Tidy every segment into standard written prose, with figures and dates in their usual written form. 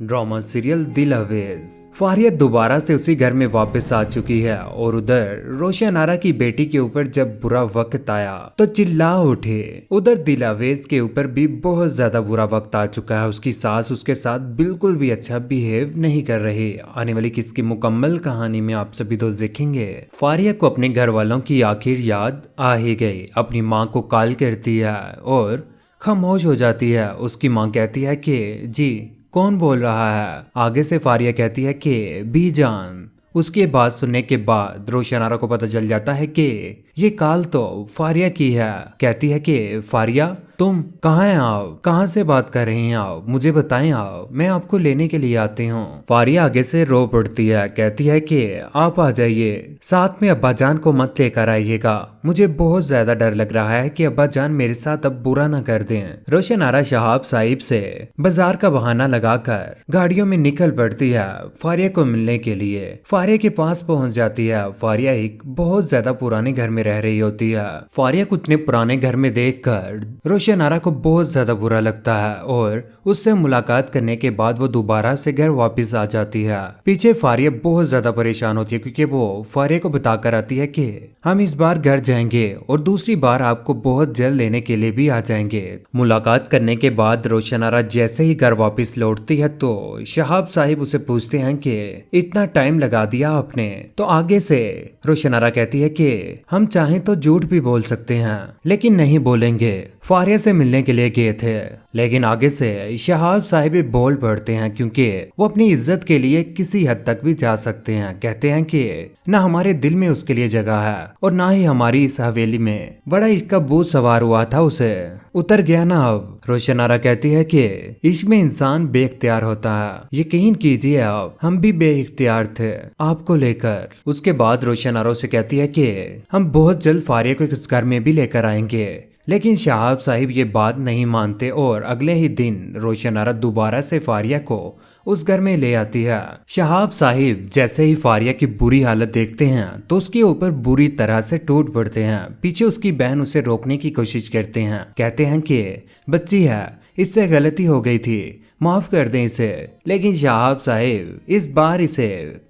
Drama serial दिल अवेज। फारिया दोबारा से उसी घर में वापस आ चुकी है और उधर रोशन आरा की बेटी के ऊपर जब बुरा वक्त आया तो चिल्ला उठे। उधर दिल अवेज के ऊपर भी बहुत ज्यादा बुरा वक्त आ चुका है। उसकी सास उसके साथ बिल्कुल भी अच्छा बिहेव नहीं कर रही। आने वाली किसकी मुकम्मल कहानी में आप सभी दोस्त देखेंगे। फारिया को अपने घर वालों की आखिर याद आ ही गई। अपनी माँ को कॉल करती है और खामोश हो जाती है। उसकी माँ कहती है कि जी कौन बोल रहा है। आगे से फारिया कहती है कि बीजान। उसकी बात सुनने के बाद रोशन आरा को पता चल जाता है कि ये कॉल तो फारिया की है। कहती है कि फारिया तुम कहाँ हैं, आप कहाँ से बात कर रही हैं, आप मुझे बताएं, आप मैं आपको लेने के लिए आती हूँ। फारिया आगे से रो पड़ती है। कहती है कि आप आ जाइए, साथ में अब्बा जान को मत लेकर आइएगा। मुझे बहुत ज्यादा डर लग रहा है कि अब्बा जान मेरे साथ अब बुरा ना कर दें। रोशन आरा शहाब साहिब से बाजार का बहाना लगाकर गाड़ियों में निकल पड़ती है फारिया को मिलने के लिए। फारिया के पास पहुंच जाती है। फारिया एक बहुत ज्यादा पुराने घर में रह रही होती है। फारिया को इतने पुराने घर में देखकर रोशन आरा को बहुत ज्यादा बुरा लगता है और उससे मुलाकात करने के बाद वो दोबारा से घर वापस आ जाती है। पीछे फारिया बहुत ज्यादा परेशान होती है क्योंकि वो फारिया को बताकर आती है कि हम इस बार घर जाएंगे और दूसरी बार आपको बहुत जल्द लेने के लिए भी आ जाएंगे। मुलाकात करने के बाद रोशन आरा जैसे ही घर वापस लौटती है तो शहाब साहिब उसे पूछते हैं कि इतना टाइम लगा दिया आपने। तो आगे से रोशन आरा कहती है कि हम चाहें तो झूठ भी बोल सकते हैं लेकिन नहीं बोलेंगे। फारिया से मिलने के लिए गए थे। लेकिन आगे से शहाब साहिब बोल पड़ते हैं क्योंकि वो अपनी इज्जत के लिए किसी हद तक भी जा सकते हैं। कहते हैं कि ना हमारे दिल में उसके लिए जगह है और ना ही हमारी इस हवेली में। बड़ा इसका भूत सवार हुआ था, उसे उतर गया ना अब। रोशन आरा कहती है कि इश्क में इंसान बेइख्तियार होता है। यकीन कीजिए आप, हम भी बेइख्तियार थे आपको लेकर। उसके बाद रोशन आरा से कहती है कि हम बहुत जल्द फारिया को इस घर में भी लेकर आएंगे। लेकिन शहाब साहिब ये बात नहीं मानते और अगले ही दिन रोशन आरा दोबारा से फारिया को उस घर में ले आती है। शहाब साहिब जैसे ही फारिया की बुरी हालत देखते हैं तो उसके ऊपर बुरी तरह से टूट पड़ते हैं। पीछे उसकी बहन उसे रोकने की कोशिश करते हैं। कहते हैं कि बच्ची है, इससे गलती हो गई थी, माफ कर दें इसे। लेकिन शहाब साहिब इस बार इसे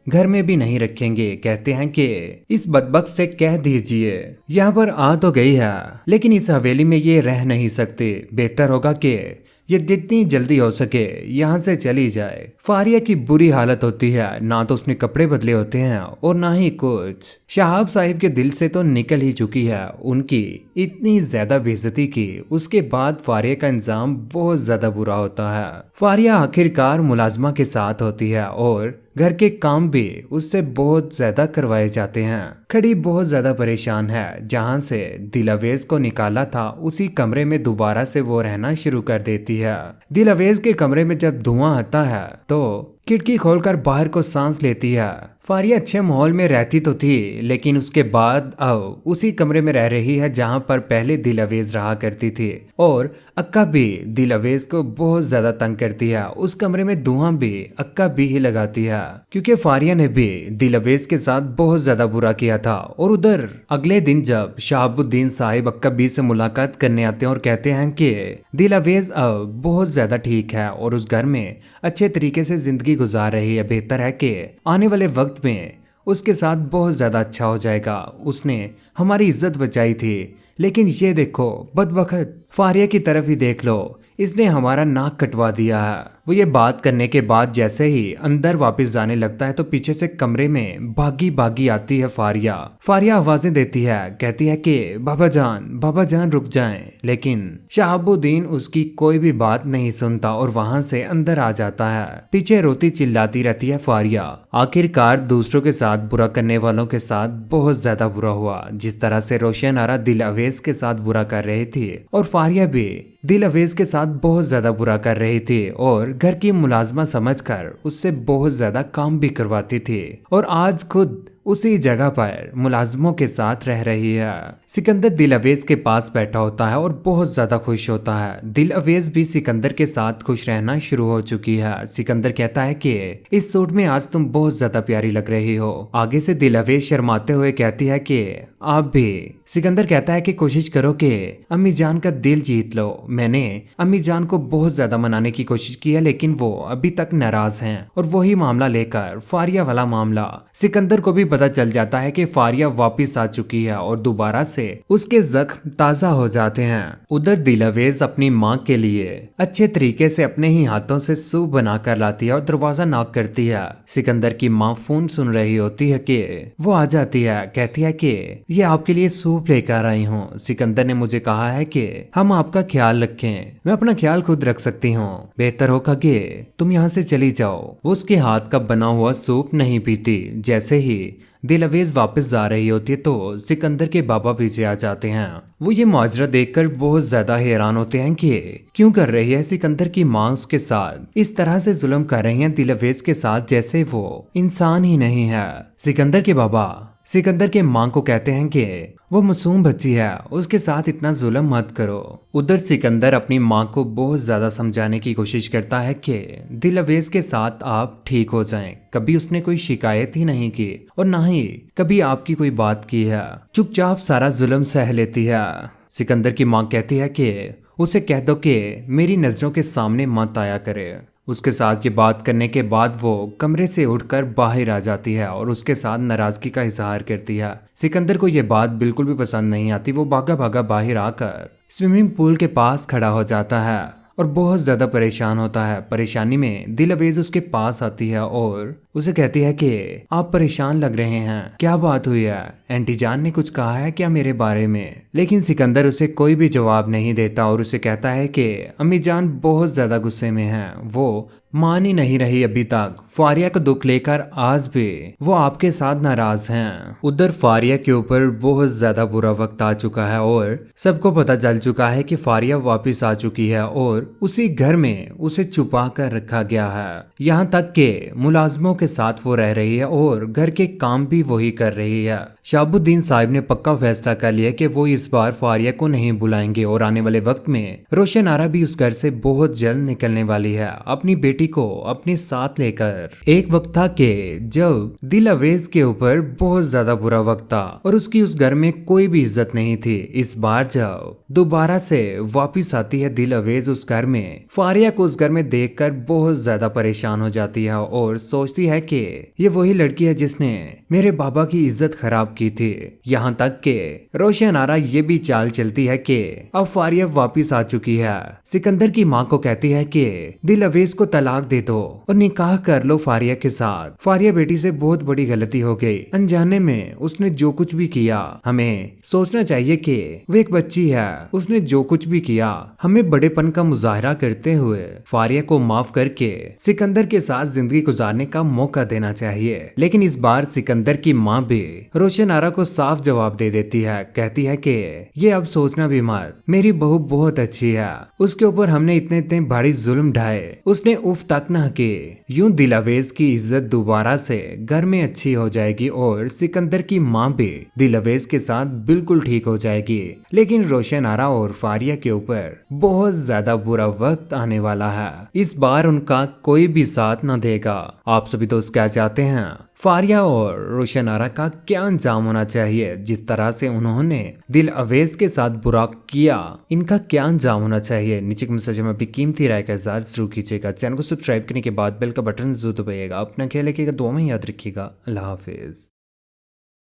घर में भी नहीं रखेंगे। कहते हैं कि इस बदबख्त से कह दीजिए यहाँ पर आ तो गई है लेकिन इस हवेली में ये रह नहीं सकते। बेहतर होगा कि ये जितनी जल्दी हो सके यहाँ से चली जाए। फारिया की बुरी हालत होती है। ना तो उसने कपड़े बदले होते हैं और ना ही कुछ। शहाब साहिब के दिल से तो निकल ही चुकी है उनकी इतनी ज्यादा बेइज्जती की। उसके बाद फारिया का इंजाम बहुत ज्यादा बुरा होता है। फारिया आखिरकार मुलाजमा के साथ होती है और घर के काम भी उससे बहुत ज्यादा करवाए जाते हैं। खड़ी बहुत ज्यादा परेशान है। जहां से दिल अवेज को निकाला था उसी कमरे में दोबारा से वो रहना शुरू कर देती है। दिल अवेज के कमरे में जब धुआं आता है तो खिड़की खोलकर बाहर को सांस लेती है। फारिया अच्छे माहौल में रहती तो थी लेकिन उसके बाद अब उसी कमरे में रह रही है जहां पर पहले दिल अवेज रहा करती थी। और अक्का भी दिल अवेज को बहुत ज्यादा तंग करती है। उस कमरे में धुआं भी अक्का भी ही लगाती है क्योंकि फारिया ने भी दिल अवेज के साथ बहुत ज्यादा बुरा किया था। और उधर अगले दिन जब शहाबुद्दीन साहिब अक्का भी से मुलाकात करने आते हैं और कहते हैं कि दिल अवेज अब बहुत ज्यादा ठीक है और उस घर में अच्छे तरीके से जिंदगी गुजार रही है। बेहतर है कि आने वाले वक्त में उसके साथ बहुत ज्यादा अच्छा हो जाएगा। उसने हमारी इज्जत बचाई थी लेकिन ये देखो बदबख्त, फारिया की तरफ ही देख लो, इसने हमारा नाक कटवा दिया है। वो ये बात करने के बाद जैसे ही अंदर वापस जाने लगता है तो पीछे से कमरे में भागी भागी आती है फारिया। फारिया आवाजें देती है, कहती है कि बाबा जान रुक जाएं। लेकिन शहाबुद्दीन उसकी कोई भी बात नहीं सुनता और वहां से अंदर आ जाता है। पीछे रोती चिल्लाती रहती है फारिया। आखिरकार दूसरों के साथ बुरा करने वालों के साथ बहुत ज्यादा बुरा हुआ। जिस तरह से रोशन आरा दिल अवेज के साथ बुरा कर रही थी और फारिया भी दिल अवेज के साथ बहुत ज्यादा बुरा कर रही थी और घर की मुलाजमा समझकर उससे बहुत ज्यादा काम भी करवाती थी। और आज खुद उसी जगह पर मुलाजमों के साथ रह रही है। सिकंदर दिल अवेज के पास बैठा होता है और बहुत ज्यादा खुश होता है। दिल अवेज भी सिकंदर के साथ खुश रहना शुरू हो चुकी है। सिकंदर कहता है कि इस सूट में आज तुम बहुत ज्यादा प्यारी लग रही हो। आगे से दिल अवेज शर्माते हुए कहती है कि आप भी। सिकंदर कहता है कि कोशिश करो कि अम्मी जान का दिल जीत लो। मैंने अम्मी जान को बहुत ज्यादा मनाने की कोशिश की है, लेकिन वो अभी तक नाराज हैं। और वही मामला लेकर फारिया वाला मामला सिकंदर को भी पता चल जाता है कि फारिया वापस आ चुकी है और दोबारा से उसके जख्म ताजा हो जाते हैं। उधर दिलावेज अपनी माँ के लिए अच्छे तरीके से अपने ही हाथों से सूप बनाकर लाती है और दरवाजा नॉक करती है। सिकंदर की माँ फोन सुन रही होती है कि वो आ जाती है, कहती है कि ये आपके लिए सूप लेकर आई हूँ। सिकंदर ने मुझे कहा है कि हम आपका ख्याल रखें, मैं अपना ख्याल खुद रख सकती हूँ, बेहतर होगा कि तुम यहाँ से चली जाओ। वो उसके हाथ का बना हुआ सूप नहीं पीती। जैसे ही दिलावेज वापस जा रही होती है तो सिकंदर के बाबा पीछे आ जाते हैं। वो ये माजरा देखकर बहुत ज्यादा हैरान होते हैं कि क्यों कर रही है सिकंदर की माँ उसके साथ, इस तरह से जुल्म कर रही है दिलावेज के साथ जैसे वो इंसान ही नहीं है। सिकंदर के बाबा सिकंदर के माँ को कहते हैं कि वो मासूम बच्ची है, उसके साथ इतना जुल्म मत करो। उधर सिकंदर अपनी माँ को बहुत ज्यादा समझाने की कोशिश करता है कि दिलावेज के साथ आप ठीक हो जाएं। कभी उसने कोई शिकायत ही नहीं की और ना ही कभी आपकी कोई बात की है, चुपचाप सारा जुल्म सह लेती है। सिकंदर की माँ कहती है कि उसे कह दो कि मेरी नजरों के सामने मत आया करे। उसके साथ ये बात करने के बाद वो कमरे से उठकर बाहर आ जाती है और उसके साथ नाराजगी का इजहार करती है। सिकंदर को ये बात बिल्कुल भी पसंद नहीं आती। वो भागा भागा बाहर आकर स्विमिंग पूल के पास खड़ा हो जाता है और बहुत ज्यादा परेशान होता है। परेशानी में दिलावेज उसके पास आती है और उसे कहती है कि आप परेशान लग रहे हैं, क्या बात हुई है? आंटी जान ने कुछ कहा है क्या मेरे बारे में? लेकिन सिकंदर उसे कोई भी जवाब नहीं देता और उसे कहता है कि अम्मी जान बहुत ज्यादा गुस्से में हैं, वो मान ही नहीं रही अभी तक। फारिया को दुख लेकर आज भी वो आपके साथ नाराज हैं। उधर फारिया के ऊपर बहुत ज्यादा बुरा वक्त आ चुका है और सबको पता चल चुका है कि फारिया वापस आ चुकी है और उसी घर में उसे छुपा कर रखा गया है। यहाँ तक के मुलाजमों के साथ वो रह रही है और घर के काम भी वही कर रही है। शहाबुद्दीन साहब ने पक्का फैसला कर लिया कि वो इस बार फारिया को नहीं बुलाएंगे और आने वाले वक्त में रोशन आरा भी उस घर से बहुत जल्द निकलने वाली है अपनी बेटी को अपने साथ लेकर। एक वक्त था कि जब दिलावेज के ऊपर बहुत ज्यादा बुरा वक्त था और उसकी उस घर में कोई भी इज्जत नहीं थी। इस बार जब दोबारा से वापिस आती है दिलावेज उस घर में, फारिया को उस घर में देखकर बहुत ज्यादा परेशान हो जाती है और सोचती है कि ये वही लड़की है जिसने मेरे बाबा की इज्जत खराब की थी। यहाँ तक के रोशन आरा ये भी चाल चलती है कि अब फारिया वापिस आ चुकी है। सिकंदर की माँ को कहती है कि दिलावेज को तलाक दे दो और निकाह कर लो फारिया के साथ। फारिया बेटी से बहुत बड़ी गलती हो गई, अनजाने में उसने जो कुछ भी किया, हमें सोचना चाहिए कि वो एक बच्ची है, उसने जो कुछ भी किया हमें बड़ेपन का मुजाहरा करते हुए फारिया को माफ करके सिकंदर के साथ जिंदगी गुजारने का मौका देना चाहिए। लेकिन इस बार सिकंदर की माँ भी रोशन आरा को साफ जवाब दे देती है, कहती है कि ये अब सोचना भी मत, मेरी बहू बहुत अच्छी है, उसके ऊपर हमने इतने इतने भारी जुल्म ढाए, उसने उफ तक न के। यूं दिलावेज की इज्जत दोबारा से घर में अच्छी हो जाएगी और सिकंदर की माँ भी दिलावेज के साथ बिल्कुल ठीक हो जाएगी। लेकिन रोशन आरा और फारिया के ऊपर बहुत ज्यादा बुरा वक्त आने वाला है। इस बार उनका कोई भी साथ न देगा। आप सभी दोस्त क्या चाहते हैं? फारिया और रोशन आरा का क्या अंजाम होना चाहिए? जिस तरह से उन्होंने दिलावेज के साथ बुरा किया, इनका क्या अंजाम होना चाहिए? नीचे के मैसेज में अपनी कीमती राय का इज़हार जरूर कीजिएगा। चैनल को सब्सक्राइब करने के बाद बेल का बटन जरूर दबाइएगा। अपना ख्याल रखिएगा, दुआ में याद रखिएगा। अल्लाह हाफिज।